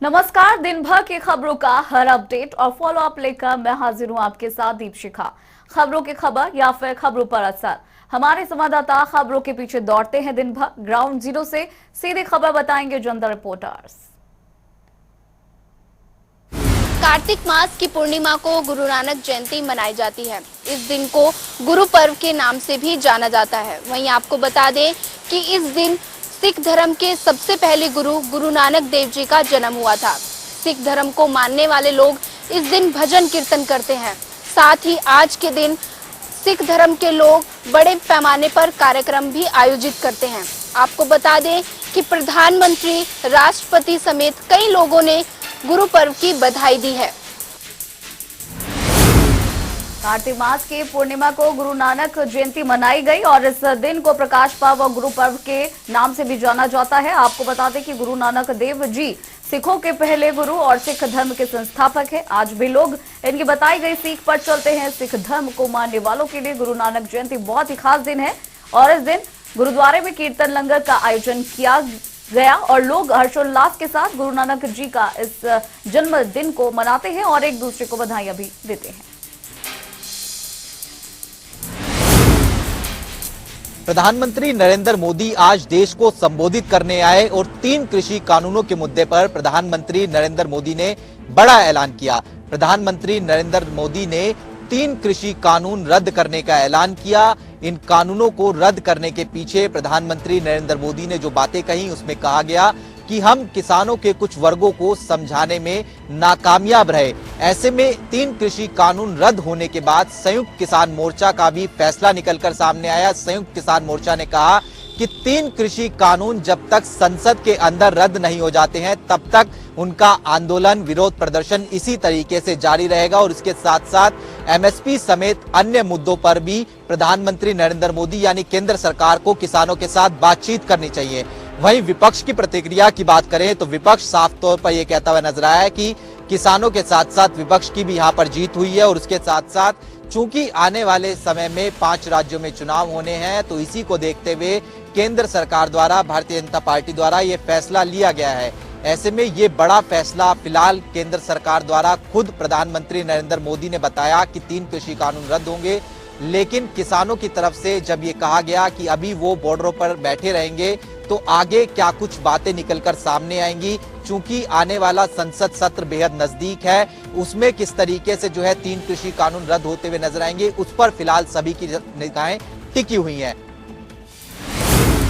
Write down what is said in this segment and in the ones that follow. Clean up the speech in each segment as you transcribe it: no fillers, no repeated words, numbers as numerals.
नमस्कार। दिन भर की खबरों का हर अपडेट और फॉलो अप लेकर मैं हाजिर हूं आपके साथ दीपशिखा। खबरों की खबर या फिर खबरों पर असर, हमारे संवाददाता खबरों के पीछे दौड़ते हैं दिन भर। ग्राउंड जीरो से सीधी खबर बताएंगे जनता रिपोर्टर्स। कार्तिक मास की पूर्णिमा को गुरु नानक जयंती मनाई जाती है। इस दिन को गुरु पर्व के नाम से भी जाना जाता है। वहीं आपको बता दें कि इस दिन सिख धर्म के सबसे पहले गुरु गुरु नानक देव जी का जन्म हुआ था। सिख धर्म को मानने वाले लोग इस दिन भजन कीर्तन करते हैं। साथ ही आज के दिन सिख धर्म के लोग बड़े पैमाने पर कार्यक्रम भी आयोजित करते हैं। आपको बता दें कि प्रधानमंत्री, राष्ट्रपति समेत कई लोगों ने गुरु पर्व की बधाई दी है। कार्तिक मास की पूर्णिमा को गुरु नानक जयंती मनाई गई और इस दिन को प्रकाश पर्व और गुरु पर्व के नाम से भी जाना जाता है। आपको बता दें कि गुरु नानक देव जी सिखों के पहले गुरु और सिख धर्म के संस्थापक हैं। आज भी लोग इनकी बताई गई सीख पर चलते हैं। सिख धर्म को मानने वालों के लिए गुरु नानक जयंती बहुत ही खास दिन है और इस दिन गुरुद्वारे में कीर्तन लंगर का आयोजन किया गया और लोग हर्षोल्लास के साथ गुरु नानक जी का इस जन्मदिन को मनाते हैं और एक दूसरे को बधाइयां भी देते हैं। प्रधानमंत्री नरेंद्र मोदी आज देश को संबोधित करने आए और 3 कृषि कानूनों के मुद्दे पर प्रधानमंत्री नरेंद्र मोदी ने बड़ा ऐलान किया। प्रधानमंत्री नरेंद्र मोदी ने 3 कृषि कानून रद्द करने का ऐलान किया। इन कानूनों को रद्द करने के पीछे प्रधानमंत्री नरेंद्र मोदी ने जो बातें कही उसमें कहा गया कि हम किसानों के कुछ वर्गों को समझाने में नाकामयाब रहे। ऐसे में 3 कृषि कानून रद्द होने के बाद संयुक्त किसान मोर्चा का भी फैसला निकलकर सामने आया। संयुक्त किसान मोर्चा ने कहा कि 3 कृषि कानून जब तक संसद के अंदर रद्द नहीं हो जाते हैं तब तक उनका आंदोलन, विरोध प्रदर्शन इसी तरीके से जारी रहेगा और इसके साथ साथ एमएसपी समेत अन्य मुद्दों पर भी प्रधानमंत्री नरेंद्र मोदी यानी केंद्र सरकार को किसानों के साथ बातचीत करनी चाहिए। वहीं विपक्ष की प्रतिक्रिया की बात करें तो विपक्ष साफ तौर पर यह कहता हुआ नजर आया है कि किसानों के साथ साथ विपक्ष की भी यहां पर जीत हुई है और उसके साथ साथ चूंकि आने वाले समय में 5 राज्यों में चुनाव होने हैं तो इसी को देखते हुए केंद्र सरकार द्वारा, भारतीय जनता पार्टी द्वारा ये फैसला लिया गया है। ऐसे में ये बड़ा फैसला फिलहाल केंद्र सरकार द्वारा खुद प्रधानमंत्री नरेंद्र मोदी ने बताया कि 3 कृषि कानून रद्द होंगे, लेकिन किसानों की तरफ से जब ये कहा गया कि अभी वो बॉर्डरों पर बैठे रहेंगे तो आगे क्या कुछ बातें निकलकर सामने आएंगी। चूंकि आने वाला संसद सत्र बेहद नजदीक है, उसमें किस तरीके से जो है 3 कृषि कानून रद्द होते हुए नजर आएंगे, उस पर फिलहाल सभी की निगाहें टिकी हुई हैं।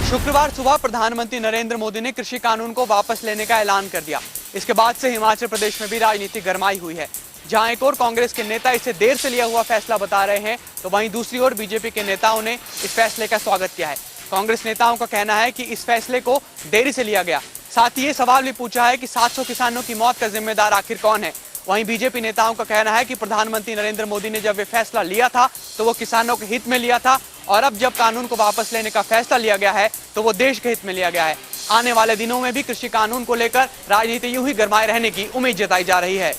शुक्रवार सुबह प्रधानमंत्री नरेंद्र मोदी ने कृषि कानून को वापस लेने का ऐलान कर दिया। इसके बाद से हिमाचल प्रदेश में भी राजनीति गरमाई हुई है। जहां एक और कांग्रेस के नेता इसे देर से लिया हुआ फैसला बता रहे हैं तो वहीं दूसरी ओर बीजेपी के नेताओं ने इस फैसले का स्वागत किया है। कांग्रेस नेताओं का कहना है कि इस फैसले को देरी से लिया गया। साथ ही ये सवाल भी पूछा है कि 700 किसानों की मौत का जिम्मेदार आखिर कौन है। वहीं बीजेपी नेताओं का कहना है कि प्रधानमंत्री नरेंद्र मोदी ने जब ये फैसला लिया था तो वो किसानों के हित में लिया था और अब जब कानून को वापस लेने का फैसला लिया गया है तो वो देश के हित में लिया गया है। आने वाले दिनों में भी कृषि कानून को लेकर राजनीति यूं ही गरमाए रहने की उम्मीद जताई जा रही है।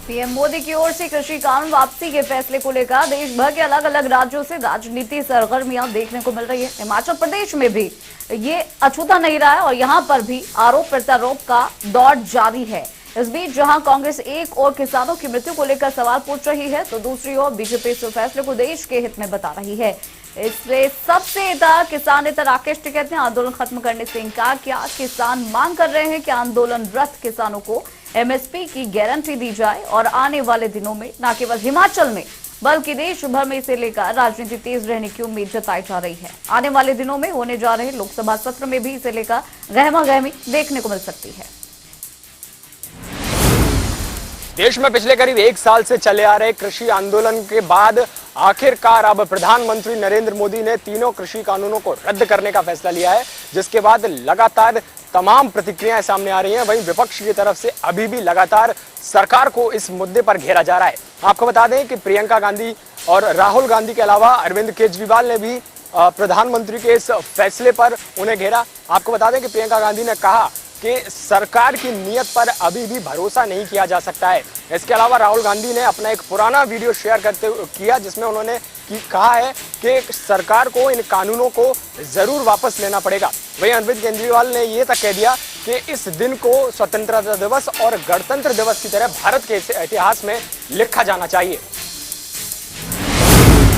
पीएम मोदी की ओर से कृषि कानून वापसी के फैसले को लेकर देश भर के अलग अलग राज्यों से राजनीति सरगर्मियां देखने को मिल रही है। हिमाचल प्रदेश में भी ये अछूता नहीं रहा है और यहां पर भी आरोप प्रत्यारोप का दौर जारी है। इस बीच जहां कांग्रेस एक और किसानों की मृत्यु को लेकर सवाल पूछ रही है तो दूसरी ओर बीजेपी इस फैसले को देश के हित में बता रही है। इससे सबसे नेता किसान नेता राकेश टिकैत ने आंदोलन खत्म करने से इनकार किया। किसान मांग कर रहे हैं कि आंदोलनरत किसानों को एमएसपी की गारंटी दी जाए और आने वाले दिनों में न केवल हिमाचल में बल्कि देश भर में इसे लेकर राजनीति तेज रहने की उम्मीद जताई जा रही है। आने वाले दिनों में होने जा रहे लोकसभा सत्र में भी इसे लेकर गहमा-गहमी देखने को मिल सकती है। देश में पिछले करीब 1 साल से चले आ रहे कृषि आंदोलन के बाद आखिरकार अब प्रधानमंत्री नरेंद्र मोदी ने तीनों कृषि कानूनों को रद्द करने का फैसला लिया है, जिसके बाद लगातार तमाम प्रतिक्रियाएं सामने आ रही हैं। वहीं विपक्ष की तरफ से अभी भी लगातार सरकार को इस मुद्दे पर घेरा जा रहा है। आपको बता दें कि प्रियंका गांधी और राहुल गांधी के अलावा अरविंद केजरीवाल ने भी प्रधानमंत्री के इस फैसले पर उन्हें घेरा। आपको बता दें कि प्रियंका गांधी ने कहा कि सरकार की नीयत पर अभी भी भरोसा नहीं किया जा सकता है। इसके अलावा राहुल गांधी ने अपना एक पुराना वीडियो शेयर करते किया जिसमें उन्होंने कहा है कि सरकार को इन कानूनों को जरूर वापस लेना पड़ेगा। वहीं अरविंद केजरीवाल ने यह तक कह दिया कि इस दिन को स्वतंत्रता दिवस और गणतंत्र दिवस की तरह भारत के इतिहास में लिखा जाना चाहिए।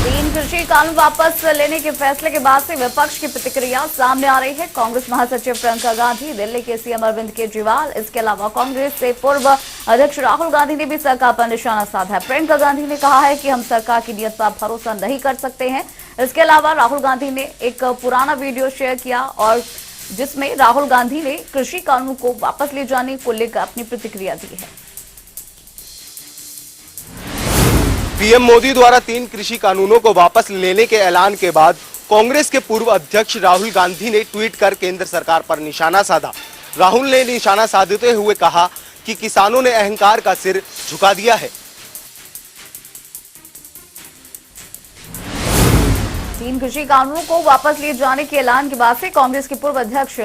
3 कृषि कानून वापस लेने के फैसले के बाद से विपक्ष की प्रतिक्रिया सामने आ रही है। कांग्रेस महासचिव प्रियंका गांधी, दिल्ली के सीएम अरविंद केजरीवाल, इसके अलावा कांग्रेस से पूर्व अध्यक्ष राहुल गांधी ने भी सरकार पर निशाना साधा है। प्रियंका गांधी ने कहा है कि हम सरकार की नीयत पर भरोसा नहीं कर सकते हैं। इसके अलावा राहुल गांधी ने एक पुराना वीडियो शेयर किया और जिसमें राहुल गांधी ने कृषि कानून को वापस ले जाने को लेकर अपनी प्रतिक्रिया दी है। पीएम मोदी द्वारा 3 कृषि कानूनों को वापस लेने के ऐलान के बाद कांग्रेस के पूर्व अध्यक्ष राहुल गांधी ने ट्वीट कर केंद्र सरकार पर निशाना साधा। राहुल ने निशाना साधते हुए कहा कि किसानों ने अहंकार का सिर झुका दिया है। 3 कृषि कानूनों को वापस लिए जाने के ऐलान के बाद से कांग्रेस के पूर्व अध्यक्ष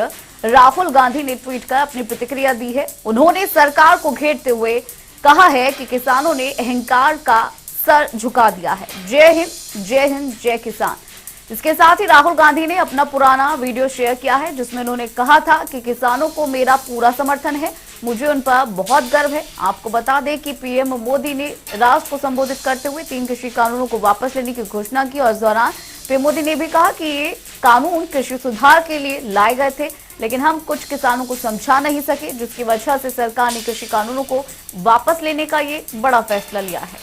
राहुल गांधी ने ट्वीट कर अपनी प्रतिक्रिया दी है। उन्होंने सरकार को घेरते हुए कहा है कि किसानों ने अहंकार का सर झुका दिया है। जय हिंद, जय हिंद, जय किसान। इसके साथ ही राहुल गांधी ने अपना पुराना वीडियो शेयर किया है जिसमें उन्होंने कहा था कि किसानों को मेरा पूरा समर्थन है, मुझे उन पर बहुत गर्व है। आपको बता दें कि पीएम मोदी ने राष्ट्र को संबोधित करते हुए 3 कृषि कानूनों को वापस लेने की घोषणा की और इस दौरान पीएम मोदी ने भी कहा कि ये कानून कृषि सुधार के लिए लाए गए थे, लेकिन हम कुछ किसानों को समझा नहीं सके, जिसकी वजह से सरकार ने कृषि कानूनों को वापस लेने का ये बड़ा फैसला लिया है।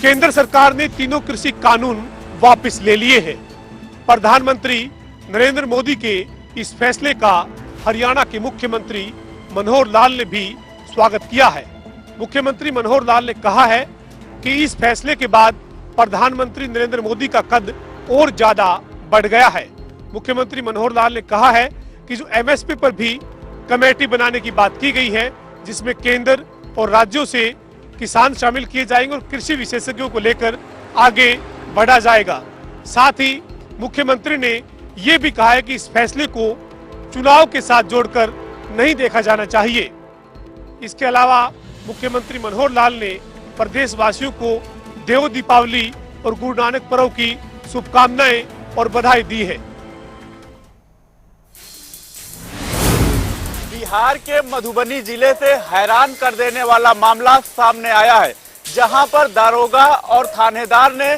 केंद्र सरकार ने तीनों कृषि कानून वापस ले लिए हैं। प्रधानमंत्री नरेंद्र मोदी के इस फैसले का हरियाणा के मुख्यमंत्री मनोहर लाल ने भी स्वागत किया है। मुख्यमंत्री मनोहर लाल ने कहा है कि इस फैसले के बाद प्रधानमंत्री नरेंद्र मोदी का कद और ज्यादा बढ़ गया है। मुख्यमंत्री मनोहर लाल ने कहा है कि जो एमएसपी पर भी कमेटी बनाने की बात की गई है, जिसमें केंद्र और राज्यों से किसान शामिल किए जाएंगे और कृषि विशेषज्ञों को लेकर आगे बढ़ा जाएगा। साथ ही मुख्यमंत्री ने यह भी कहा है कि इस फैसले को चुनाव के साथ जोड़कर नहीं देखा जाना चाहिए। इसके अलावा मुख्यमंत्री मनोहर लाल ने प्रदेशवासियों को देव दीपावली और गुरु नानक पर्व की शुभकामनाएं और बधाई दी है। बिहार के मधुबनी जिले से हैरान कर देने वाला मामला सामने आया है, जहां पर दारोगा और थानेदार ने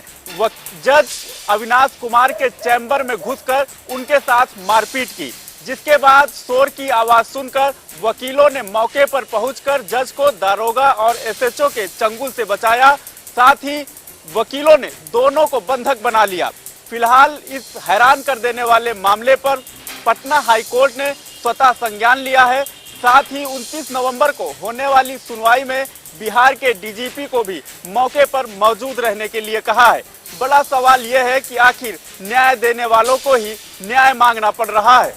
जज अविनाश कुमार के चैम्बर में घुसकर उनके साथ मारपीट की, जिसके बाद शोर की आवाज सुनकर वकीलों ने मौके पर पहुंचकर जज को दारोगा और एसएचओ के चंगुल से बचाया। साथ ही वकीलों ने दोनों को बंधक बना लिया। फिलहाल इस हैरान कर देने वाले मामले पर पटना हाईकोर्ट ने स्वतः संज्ञान लिया है। साथ ही 29 नवंबर को होने वाली सुनवाई में बिहार के डीजीपी को भी मौके पर मौजूद रहने के लिए कहा है। बड़ा सवाल यह है कि आखिर न्याय देने वालों को ही न्याय मांगना पड़ रहा है।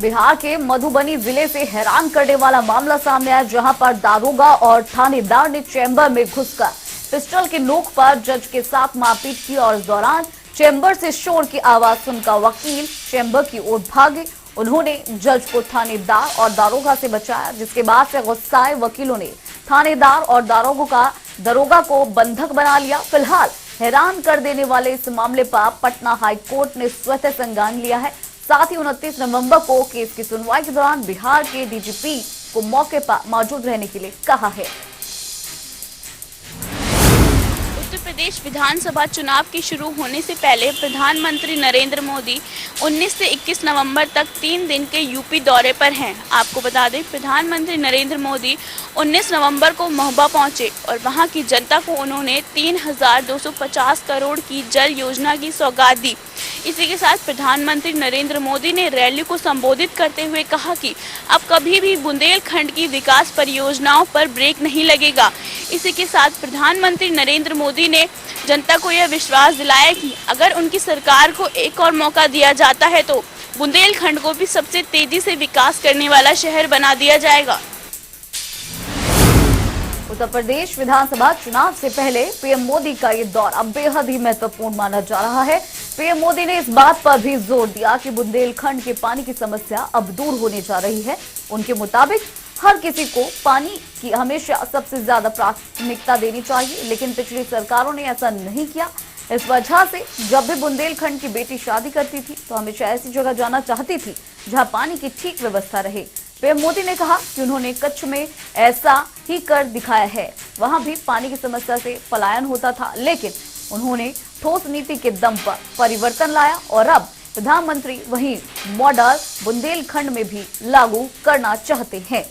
बिहार के मधुबनी जिले से हैरान करने वाला मामला सामने आया, जहां पर दारोगा और थानेदार ने चैम्बर में घुसकर पिस्टल की नोक पर जज के साथ मारपीट की और इस दौरान चैम्बर से शोर की आवाज सुनकर वकील चैम्बर की ओर भागे। उन्होंने जज को थानेदार और दारोगा से बचाया, जिसके बाद से गुस्साए वकीलों ने थानेदार और दारोगा को बंधक बना लिया। फिलहाल हैरान कर देने वाले इस मामले पर पटना हाईकोर्ट ने स्वतः संज्ञान लिया है। साथ ही 29 नवंबर को केस की सुनवाई के दौरान बिहार के डीजीपी को मौके पर मौजूद रहने के लिए कहा है। उत्तर प्रदेश विधानसभा चुनाव के शुरू होने से पहले प्रधानमंत्री नरेंद्र मोदी 19 से 21 नवंबर तक 3 दिन के यूपी दौरे पर हैं। आपको बता दें, प्रधानमंत्री नरेंद्र मोदी 19 नवंबर को महोबा पहुंचे और वहां की जनता को उन्होंने 3,250 करोड़ की जल योजना की सौगात दी। इसी के साथ प्रधानमंत्री नरेंद्र मोदी ने रैली को संबोधित करते हुए कहा कि अब कभी भी बुंदेलखंड की विकास परियोजनाओं पर ब्रेक नहीं लगेगा। इसी के साथ प्रधानमंत्री नरेंद्र मोदी ने जनता को यह विश्वास दिलाया कि अगर उनकी सरकार को एक और मौका दिया जाता है तो बुंदेलखंड को भी सबसे तेजी से विकास करने वाला शहर बना दिया जाएगा। उत्तर प्रदेश विधानसभा चुनाव से पहले पीएम मोदी का ये दौरा बेहद ही महत्वपूर्ण माना जा रहा है। पीएम मोदी ने इस बात पर भी जोर दिया कि बुंदेलखंड के पानी की समस्या अब दूर होने जा रही है। उनके मुताबिक हर किसी को पानी की हमेशा सबसे ज्यादा प्राथमिकता देनी चाहिए, लेकिन पिछली सरकारों ने ऐसा नहीं किया। इस वजह से जब भी बुंदेलखंड की बेटी शादी करती थी तो हमेशा ऐसी जगह जाना चाहती थी जहां पानी की ठीक व्यवस्था रहे। पीएम मोदी ने कहा कि उन्होंने कच्छ में ऐसा ही कर दिखाया है। वहां भी पानी की समस्या से पलायन होता था, लेकिन उन्होंने ठोस नीति के दम पर परिवर्तन लाया और अब प्रधानमंत्री वही मॉडल बुंदेलखंड में भी लागू करना चाहते हैं।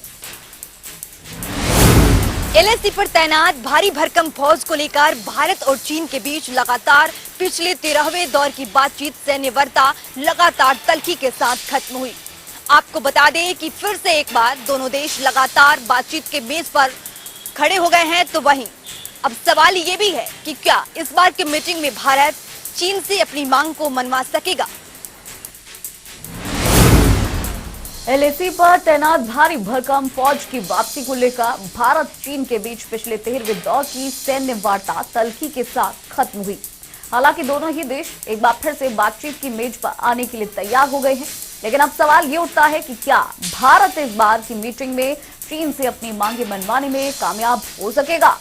एलएसी पर तैनात भारी भरकम फौज को लेकर भारत और चीन के बीच लगातार पिछले 13वें दौर की बातचीत सैन्य वार्ता लगातार तल्खी के साथ खत्म हुई। आपको बता दें कि फिर से एक बार दोनों देश लगातार बातचीत के मेज पर खड़े हो गए हैं। तो वहीं अब सवाल ये भी है कि क्या इस बार की मीटिंग में भारत चीन से अपनी मांग को मनवा सकेगा। एलएसी पर तैनात भारी भरकम फौज की वापसी को लेकर भारत चीन के बीच पिछले 13वें दौर की सैन्य वार्ता तल्खी के साथ खत्म हुई। हालांकि दोनों ही देश एक बार फिर से बातचीत की मेज पर आने के लिए तैयार हो गए हैं, लेकिन अब सवाल ये उठता है कि क्या भारत इस बार की मीटिंग में चीन से अपनी मांगे मनवाने में कामयाब हो सकेगा।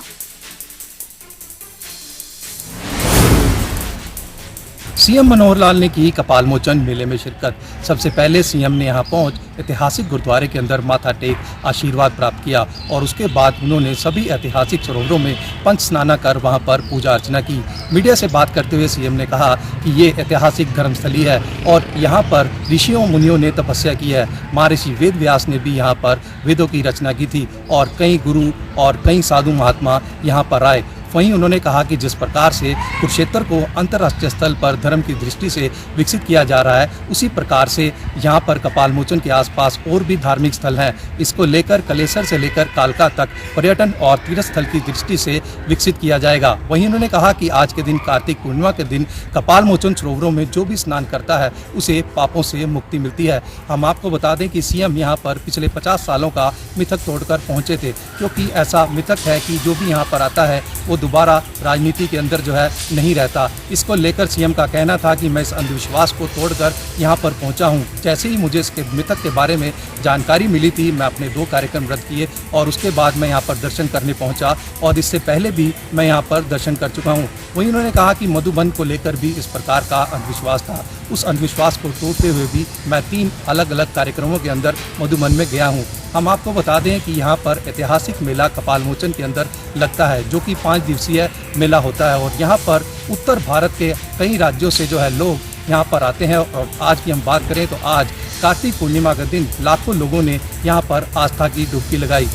सीएम मनोहर लाल ने की कपाल मोचन मेले में शिरकत। सबसे पहले सीएम ने यहां पहुंच ऐतिहासिक गुरुद्वारे के अंदर माथा टेक आशीर्वाद प्राप्त किया और उसके बाद उन्होंने सभी ऐतिहासिक सरोवरों में पंच स्नान कर वहां पर पूजा अर्चना की। मीडिया से बात करते हुए सीएम ने कहा कि ये ऐतिहासिक धर्मस्थली है और यहाँ पर ऋषियों मुनियों ने तपस्या की है। महर्षि वेद व्यास ने भी यहाँ पर वेदों की रचना की थी और कई गुरु और कई साधु महात्मा यहाँ पर आए। वहीं उन्होंने कहा कि जिस प्रकार से कुरुक्षेत्र को अंतर्राष्ट्रीय स्थल पर धर्म की दृष्टि से विकसित किया जा रहा है, उसी प्रकार से यहाँ पर कपाल मोचन के आसपास और भी धार्मिक स्थल हैं। इसको लेकर कलेसर से लेकर कालका तक पर्यटन और तीर्थ स्थल की दृष्टि से विकसित किया जाएगा। वहीं उन्होंने कहा कि आज के दिन कार्तिक पूर्णिमा के दिन कपाल मोचन सरोवरों में जो भी स्नान करता है उसे पापों से मुक्ति मिलती है। हम आपको बता दें कि सीएम यहाँ पर पिछले 50 सालों का मिथक तोड़कर पहुँचे थे, क्योंकि ऐसा मिथक है कि जो भी यहाँ पर आता है वो दोबारा राजनीति के अंदर जो है नहीं रहता। इसको लेकर सीएम का कहना था कि मैं इस अंधविश्वास को तोड़कर यहाँ पर पहुँचा हूँ। जैसे ही मुझे इसके मिथक के बारे में जानकारी मिली थी, मैं अपने 2 कार्यक्रम रद्द किए और उसके बाद मैं यहाँ पर दर्शन करने पहुँचा और इससे पहले भी मैं यहाँ पर दर्शन कर चुका हूँ। वहीं उन्होंने कहा कि मधुबन को लेकर भी इस प्रकार का अंधविश्वास था। उस अंधविश्वास को तोड़ते हुए भी मैं 3 अलग अलग कार्यक्रमों के अंदर मधुबन में गया हूँ। हम आपको बता दें कि यहाँ पर ऐतिहासिक मेला कपाल मोचन के अंदर लगता है, जो कि 5 दिवसीय मेला होता है और यहाँ पर उत्तर भारत के कई राज्यों से जो है लोग यहाँ पर आते हैं। और आज की हम बात करें तो आज कार्तिक पूर्णिमा के दिन लाखों लोगों ने यहाँ पर आस्था की डुबकी लगाई।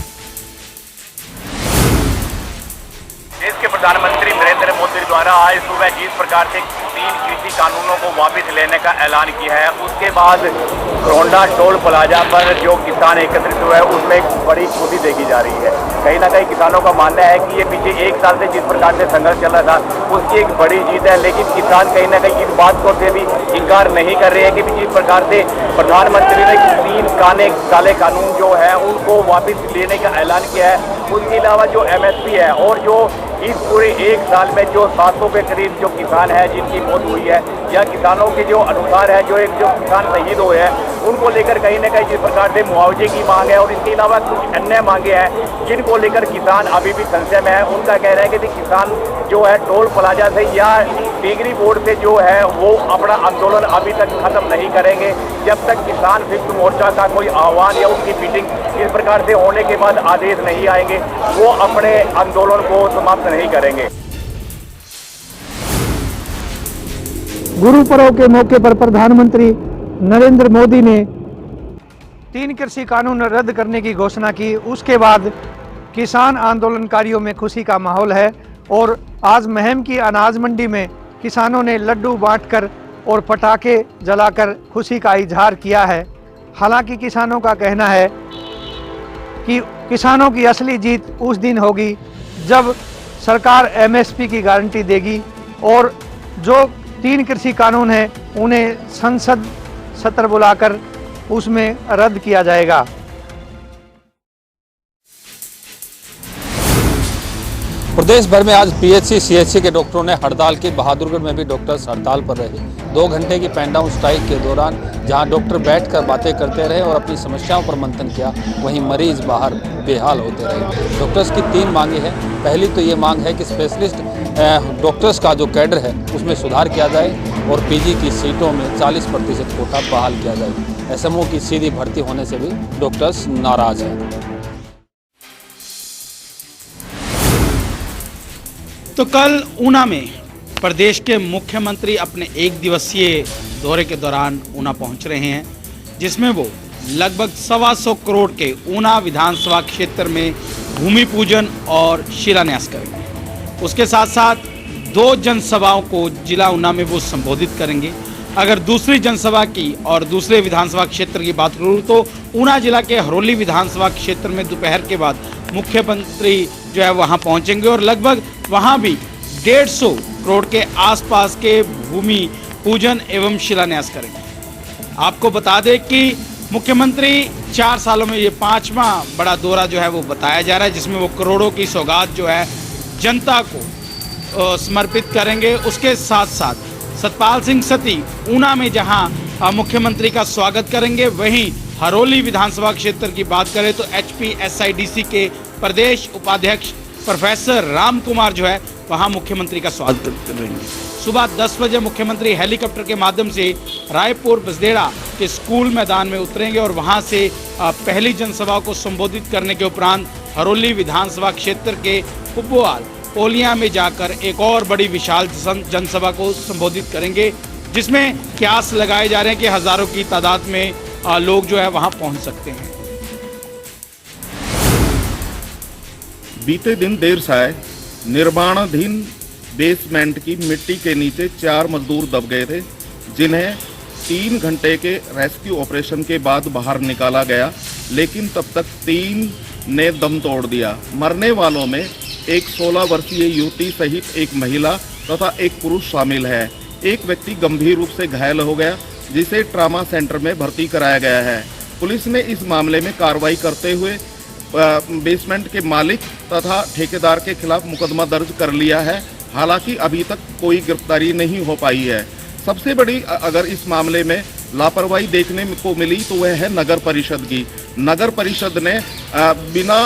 देश के प्रधानमंत्री नरेंद्र मोदी द्वारा आज सुबह जिस प्रकार से 3 कृषि कानूनों को वापस लेने का ऐलान किया है, उसके बाद रोंडा टोल प्लाजा पर जो किसान एकत्रित हुए हैं उसमें एक बड़ी खुशी देखी जा रही है। कहीं ना कहीं किसानों का मानना है कि ये पीछे 1 साल से जिस प्रकार से संघर्ष चल रहा था उसकी एक बड़ी जीत है, लेकिन किसान कहीं ना कहीं इस बात को से भी इनकार नहीं कर रहे हैं कि जिस प्रकार से प्रधानमंत्री ने 3 काले कानून जो है उनको वापस लेने का ऐलान किया है, उसके अलावा जो MSP है और जो इस पूरे 1 साल में जो 700 के करीब जो किसान है जिनकी मौत हुई है या किसानों के जो अनुसार है जो किसान शहीद हुए हैं उनको लेकर कहीं ना कहीं जिस प्रकार से मुआवजे की मांग है और इसके अलावा कुछ अन्य मांगे हैं जिनको लेकर किसान अभी भी संशय में है। उनका कहना है कि किसान जो है टोल प्लाजा से या टिहरी बोर्ड से जो है वो अपना आंदोलन अभी तक खत्म नहीं करेंगे जब तक किसान संयुक्त मोर्चा का कोई आह्वान या उनकी मीटिंग इस प्रकार से होने के बाद आदेश नहीं आएंगे, वो अपने आंदोलन को समाप्त नहीं करेंगे। गुरु पर्व के मौके पर प्रधानमंत्री नरेंद्र मोदी ने 3 कृषि कानून रद्द करने की घोषणा की। उसके बाद किसान आंदोलनकारियों में खुशी का माहौल है और आज महम की अनाज मंडी में किसानों ने लड्डू बांटकर और पटाखे जलाकर खुशी का इजहार किया है। हालांकि किसानों का कहना है कि किसानों की असली जीत उस दिन होगी जब सरकार MSP की गारंटी देगी और जो 3 कृषि कानून हैं उन्हें संसद सत्र बुलाकर उसमें रद्द किया जाएगा। प्रदेश भर में आज पीएचसी सीएचसी के डॉक्टरों ने हड़ताल की। बहादुरगढ़ में भी डॉक्टर्स हड़ताल पर रहे। 2 घंटे की पेन डाउन स्ट्राइक के दौरान जहां डॉक्टर बैठकर बातें करते रहे और अपनी समस्याओं पर मंथन किया, वहीं मरीज बाहर बेहाल होते रहे। डॉक्टर्स की 3 मांगे हैं। पहली तो ये मांग है कि स्पेशलिस्ट डॉक्टर्स का जो कैडर है उसमें सुधार किया जाए और पीजी की सीटों में 40% कोटा बहाल किया जाए। एसएमओ की सीधी भर्ती होने से भी डॉक्टर्स नाराज हैं। तो कल ऊना में प्रदेश के मुख्यमंत्री अपने 1 दिवसीय दौरे के दौरान ऊना पहुंच रहे हैं, जिसमें वो लगभग 125 करोड़ के ऊना विधानसभा क्षेत्र में भूमि पूजन और शिलान्यास करेंगे। उसके साथ साथ 2 जनसभाओं को जिला ऊना में वो संबोधित करेंगे। अगर दूसरी जनसभा की और दूसरे विधानसभा क्षेत्र की बात करूँ तो ऊना जिला के हरोली विधानसभा क्षेत्र में दोपहर के बाद मुख्यमंत्री जो है वहां पहुंचेंगे और लगभग वहां भी 150 करोड़ के आसपास के भूमि पूजन एवं शिलान्यास करेंगे। आपको बता दें कि मुख्यमंत्री 4 सालों में ये 5वां बड़ा दौरा जो है वो बताया जा रहा है, जिसमें वो करोड़ों की सौगात जो है जनता को समर्पित करेंगे। उसके साथ साथ सतपाल सिंह सती ऊना में जहां मुख्यमंत्री का स्वागत करेंगे, वहीं हरोली विधानसभा क्षेत्र की बात करें तो HPSIDC के प्रदेश उपाध्यक्ष प्रोफेसर राम कुमार जो है वहां मुख्यमंत्री का स्वागत करेंगे। सुबह 10 बजे मुख्यमंत्री हेलीकॉप्टर के माध्यम से रायपुर बसदेड़ा के स्कूल मैदान में उतरेंगे और वहां से पहली जनसभा को संबोधित करने के उपरांत हरोली विधानसभा क्षेत्र के कुब्बोवाल पोलिया में जाकर एक और बड़ी विशाल जनसभा को संबोधित करेंगे, जिसमें क्यास लगाए जा रहे हैं कि हजारों की तादाद में लोग जो है वहां पहुंच सकते हैं। बीते दिन देर शाम निर्माणाधीन बेसमेंट की मिट्टी के नीचे 4 मजदूर दब गए थे, जिन्हें 3 घंटे के रेस्क्यू ऑपरेशन के बाद बाहर निकाला गया, लेकिन तब तक 3 ने दम तोड़ दिया। मरने वालों में एक 16 वर्षीय युवती सहित एक महिला तथा एक पुरुष शामिल है। एक व्यक्ति गंभीर रूप से घायल हो गया, जिसे ट्रामा सेंटर में भर्ती कराया गया है। पुलिस ने इस मामले में कार्रवाई करते हुए बेसमेंट के मालिक तथा ठेकेदार के खिलाफ मुकदमा दर्ज कर लिया है। हालांकि अभी तक कोई गिरफ्तारी नहीं हो पाई है। सबसे बड़ी अगर इस मामले में लापरवाही देखने को मिली तो वह है नगर परिषद की। नगर परिषद ने बिना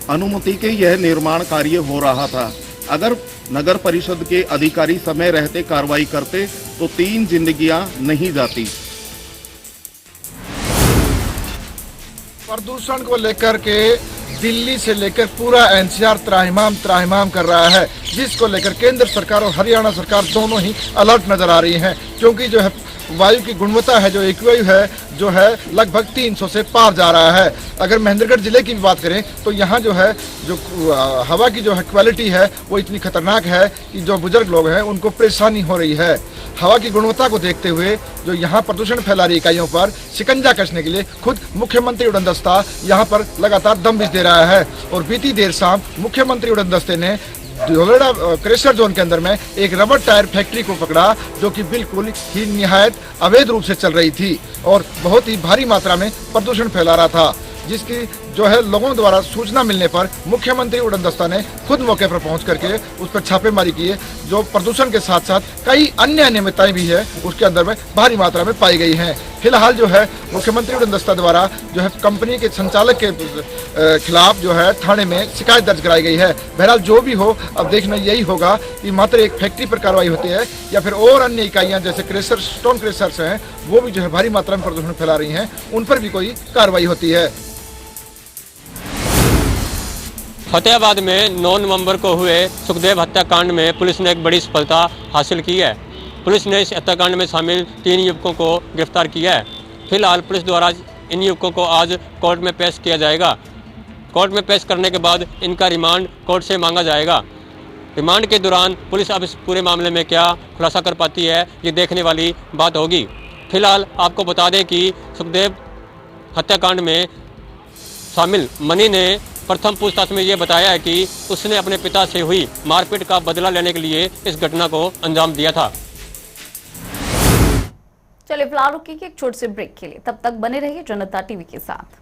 अनुमति के यह निर्माण कार्य हो रहा था। अगर नगर परिषद के अधिकारी समय रहते कार्रवाई करते तो 3 जिंदगियां नहीं जाती। प्रदूषण को लेकर के दिल्ली से लेकर पूरा एनसीआर त्राहिमाम कर रहा है, जिसको लेकर केंद्र सरकार और हरियाणा सरकार दोनों ही अलर्ट नजर आ रही हैं, क्योंकि जो है वायु की गुणवत्ता है, जो एक्यू है जो है लगभग 300 से पार जा रहा है। अगर महेंद्रगढ़ जिले की भी बात करें तो यहाँ जो है जो हवा की जो है क्वालिटी है वो इतनी खतरनाक है कि जो बुजुर्ग लोग हैं उनको परेशानी हो रही है। हवा की गुणवत्ता को देखते हुए जो यहाँ प्रदूषण फैला रही इकाइयों पर शिकंजा कसने के लिए खुद मुख्यमंत्री उड़न दस्ता यहाँ पर लगातार दम बिछ दे रहा है। और बीती देर शाम मुख्यमंत्री उड़न दस्ते ने धोलेड़ा क्रेशर जोन के अंदर में एक रबर टायर फैक्ट्री को पकड़ा, जो कि बिल्कुल ही निहायत अवैध रूप से चल रही थी और बहुत ही भारी मात्रा में प्रदूषण फैला रहा था, जिसकी जो है लोगों द्वारा सूचना मिलने पर मुख्यमंत्री उड़न दस्ता ने खुद मौके पर पहुंच करके उस पर छापेमारी की है। जो प्रदूषण के साथ साथ कई अन्य अनियमितताएं भी है उसके अंदर में भारी मात्रा में पाई गई हैं। फिलहाल जो है मुख्यमंत्री उड़न दस्ता द्वारा जो है कंपनी के संचालक के खिलाफ जो है थाने में शिकायत दर्ज कराई गई है। बहरहाल जो भी हो, अब देखना यही होगा कि मात्र एक फैक्ट्री पर कार्रवाई होती है या फिर और अन्य इकाइयां जैसे क्रेशर स्टोन क्रेशर्स हैं वो भी जो है भारी मात्रा में प्रदूषण फैला रही हैं, उन पर भी कोई कार्रवाई होती है। फतेहाबाद में 9 नवंबर को हुए सुखदेव हत्याकांड में पुलिस ने एक बड़ी सफलता हासिल की है। पुलिस ने इस हत्याकांड में शामिल 3 युवकों को गिरफ्तार किया है। फिलहाल पुलिस द्वारा इन युवकों को आज कोर्ट में पेश किया जाएगा। कोर्ट में पेश करने के बाद इनका रिमांड कोर्ट से मांगा जाएगा। रिमांड के दौरान पुलिस अब इस पूरे मामले में क्या खुलासा कर पाती है, ये देखने वाली बात होगी। फिलहाल आपको बता दें कि सुखदेव हत्याकांड में शामिल मनी ने प्रथम पूछताछ में ये बताया है कि उसने अपने पिता से हुई मारपीट का बदला लेने के लिए इस घटना को अंजाम दिया था। चलिए फिलहाल रुकिए एक छोटे से ब्रेक के लिए, तब तक बने रहिए जनता टीवी के साथ।